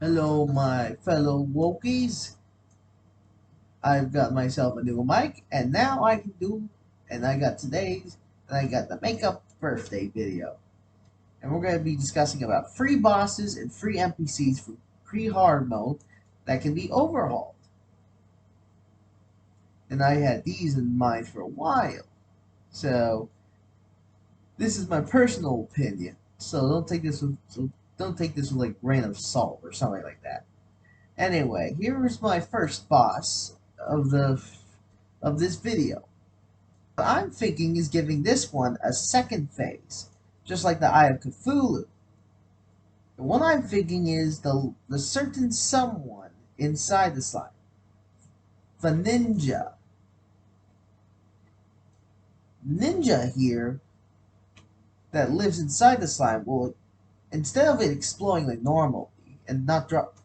Hello, my fellow Wokies. I've got myself a new mic, and now I can do, and I got today's, and I got the makeup birthday video. And we're going to be discussing about free bosses and free NPCs for pre-hard mode that can be overhauled. And I had these in mind for a while. So, this is my personal opinion. Don't take this with like grain of salt or something like that. Anyway, here is my first boss of this video. What I'm thinking is giving this one a second phase, just like the Eye of Cthulhu. And what I'm thinking is the certain someone inside the slime, the ninja. Ninja here that lives inside the slime will, instead of it exploding like normally and not drop,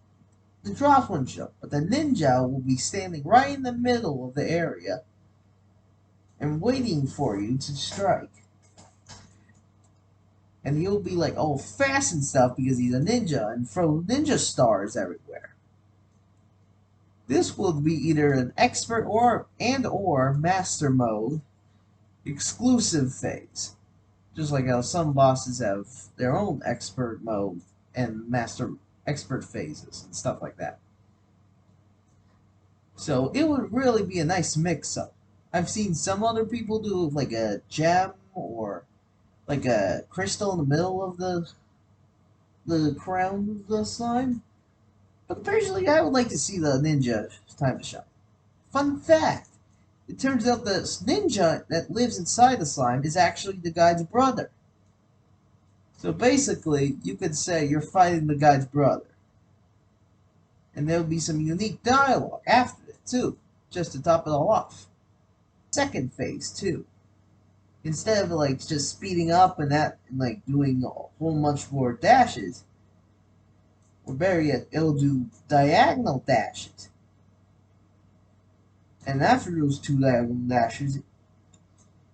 the drops won't jump, but the ninja will be standing right in the middle of the area and waiting for you to strike. And he'll be like all fast and stuff because he's a ninja and throw ninja stars everywhere. This will be either an expert or master mode exclusive phase. Just like how some bosses have their own expert mode and master expert phases and stuff like that. So it would really be a nice mix-up. I've seen some other people do like a gem or like a crystal in the middle of the crown of the slime. But personally, I would like to see the ninja time to shine. Fun fact: it turns out the ninja that lives inside the slime is actually the guy's brother. So basically, you could say you're fighting the guy's brother. And there will be some unique dialogue after it, too, just to top it all off. Second phase, too. Instead of like just speeding up and like doing a whole bunch more dashes, or better yet, it'll do diagonal dashes. And after those two diagonal dashes,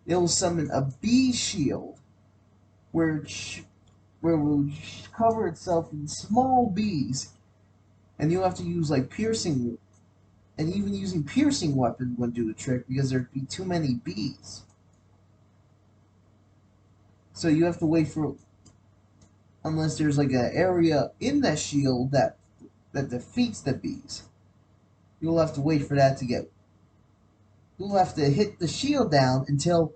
it'll summon a bee shield, where it will cover itself in small bees, and you'll have to use like piercing, and even using piercing weapon wouldn't do the trick because there'd be too many bees. So you have to wait for, unless there's like an area in that shield that defeats the bees. You'll have to wait for that to get. You'll have to hit the shield down until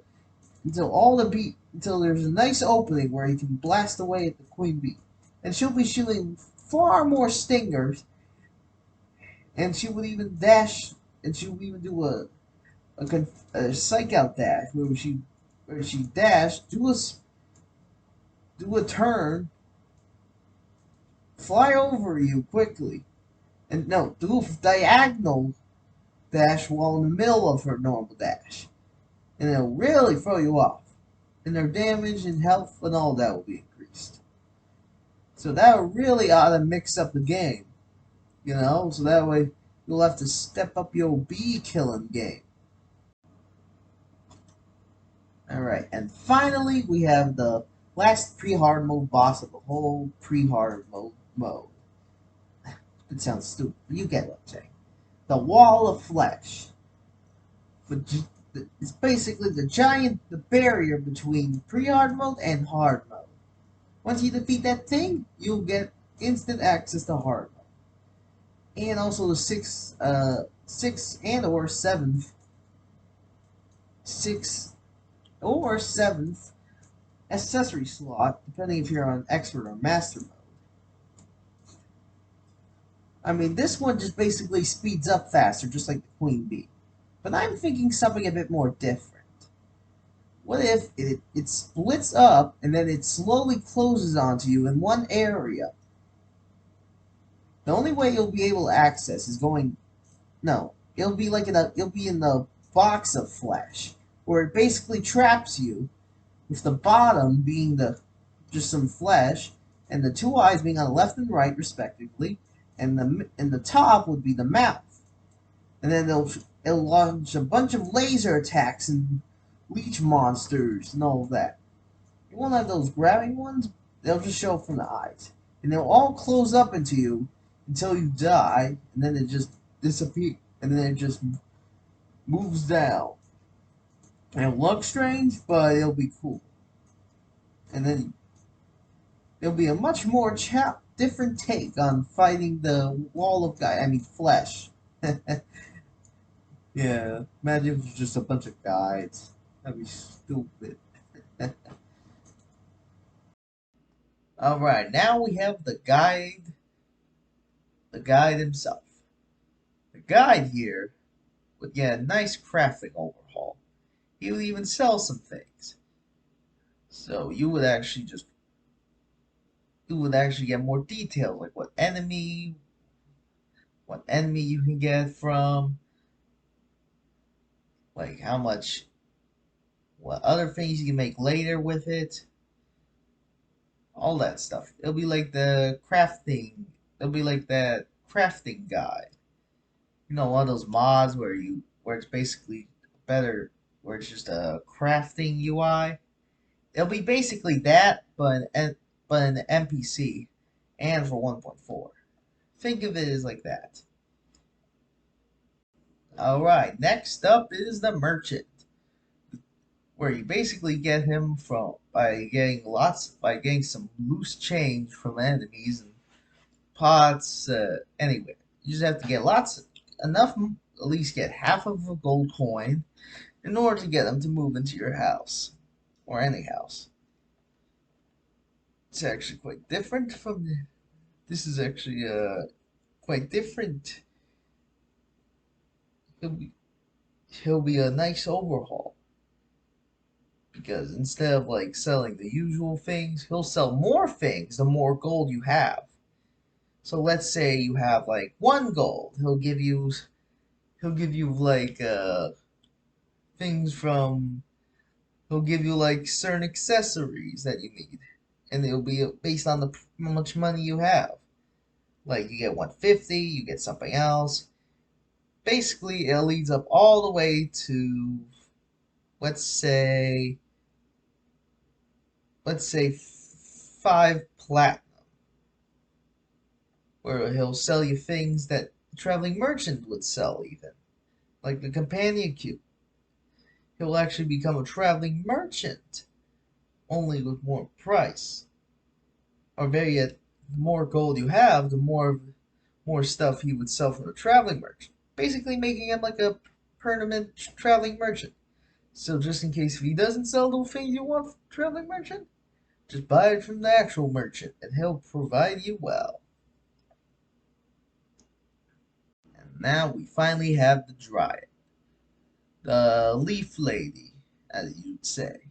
there's a nice opening where you can blast away at the queen bee, and she'll be shooting far more stingers, and she would even dash, and she would even do a psych out dash where she dashed, do a turn, fly over you quickly, and no, do a diagonal dash while in the middle of her normal dash, and it'll really throw you off, and their damage and health and all that will be increased. So that really ought to mix up the game, so that way you'll have to step up your bee killing game. Alright, and finally we have the last pre-hard mode boss of the whole pre-hard mode. It sounds stupid, but you get what I'm saying. The Wall of Flesh. It's basically the barrier between pre-hard mode and hard mode. Once you defeat that thing, you'll get instant access to hard mode. And also the sixth and or seventh accessory slot, depending if you're on expert or master mode. I mean, this one just basically speeds up faster, just like the queen bee. But I'm thinking something a bit more different. What if it splits up and then it slowly closes onto you in one area? The only way you'll be able to access is going. No, it'll be in the box of flesh, where it basically traps you, with the bottom being just some flesh, and the two eyes being on the left and right respectively, and the top would be the mouth, and then it'll launch a bunch of laser attacks and leech monsters and all of that. You won't have those grabbing ones; they'll just show up from the eyes, and they'll all close up into you until you die, and then it just disappears, and then it just moves down. And it'll look strange, but it'll be cool. And then it'll be a much more different take on fighting the wall of flesh. Yeah, imagine if it was just a bunch of guides. That'd be stupid. Alright, now we have the guide himself. The guide here would get a nice crafting overhaul. He would even sell some things. So you would actually get more details, like what enemy you can get from, like how much, what other things you can make later with it, all that stuff. It'll be like that crafting guide. You know, one of those mods where it's basically better, where it's just a crafting UI. It'll be basically that, but an NPC, and for 1.4. Think of it as like that. Alright, next up is the merchant, where you basically get him from by getting some loose change from enemies and pots. Anyway, you just have to get enough, at least get half of a gold coin in order to get them to move into your house or any house. It's actually quite different from. This is actually quite different. He'll be he'll be a nice overhaul, because instead of like selling the usual things, he'll sell more things the more gold you have. So let's say you have like 1 gold, he'll give you like things from he'll give you like certain accessories that you need, and it'll be based on how much money you have. Like you get 150, you get something else. Basically, it leads up all the way to, let's say let's say 5 platinum, where he'll sell you things that the traveling merchant would sell, even like the companion cube. He'll actually become a traveling merchant, only with more price. Or better yet, the more gold you have, the more stuff he would sell from the traveling merchant. Basically making him like a permanent traveling merchant. So just in case if he doesn't sell the things you want from the traveling merchant, just buy it from the actual merchant and he'll provide you well. And now we finally have the dryad. The leaf lady, as you'd say.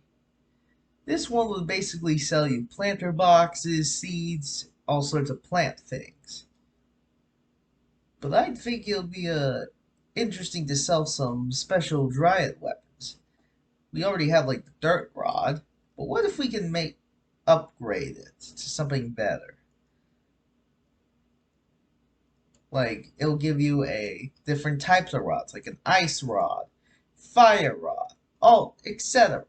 This one will basically sell you planter boxes, seeds, all sorts of plant things. But I think it'll be interesting to sell some special dryad weapons. We already have like the dirt rod, but what if we can upgrade it to something better? Like it'll give you different types of rods, like an ice rod, fire rod, etc.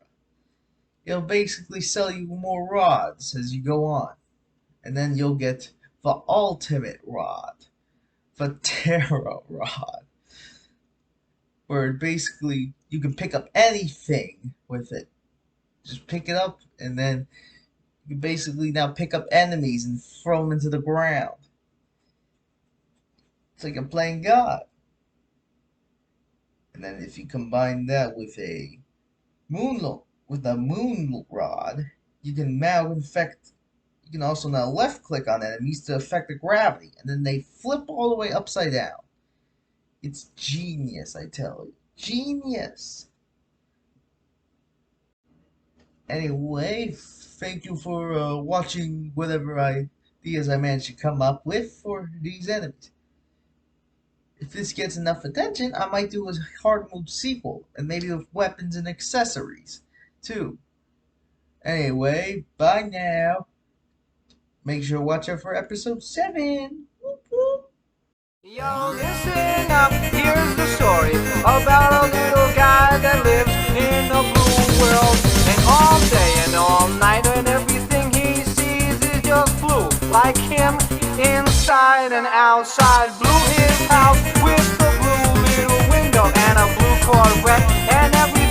It'll basically sell you more rods as you go on. And then you'll get the ultimate rod, the Terra rod, where basically you can pick up anything with it. Just pick it up, and then you can basically now pick up enemies and throw them into the ground. It's like you're playing God. And then if you combine that with a moon rod, you can now infect. You can also now left click on enemies to affect the gravity, and then they flip all the way upside down. It's genius, I tell you. Genius! Anyway, thank you for watching whatever ideas I managed to come up with for these enemies. If this gets enough attention, I might do a hard mode sequel, and maybe with weapons and accessories, too. Anyway, bye now. Make sure to watch out for episode 7. Whoop, whoop. Yo, listen up, here's the story about a little guy that lives in a blue world. And all day and all night, and everything he sees is just blue, like him in inside and outside. Blew his house with the blue little window and a blue Corvette, and every